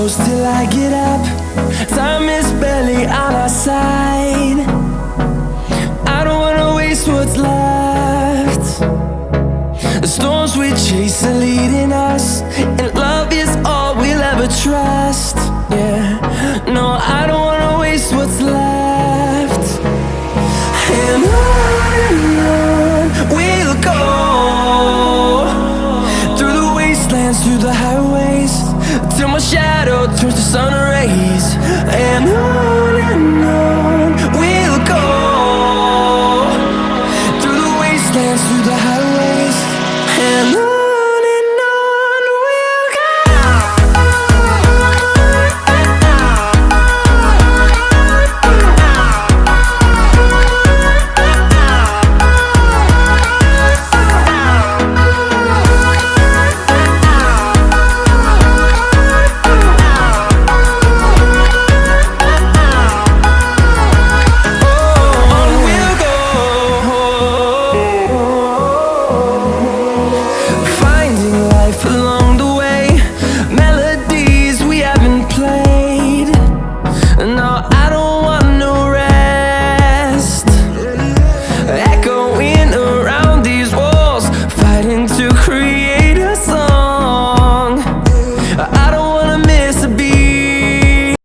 close till I get up. Time is barely on our side. I don't wanna waste what's left. The storms we chase are leading us, and love is all we'll ever trust. Yeah, no, I don't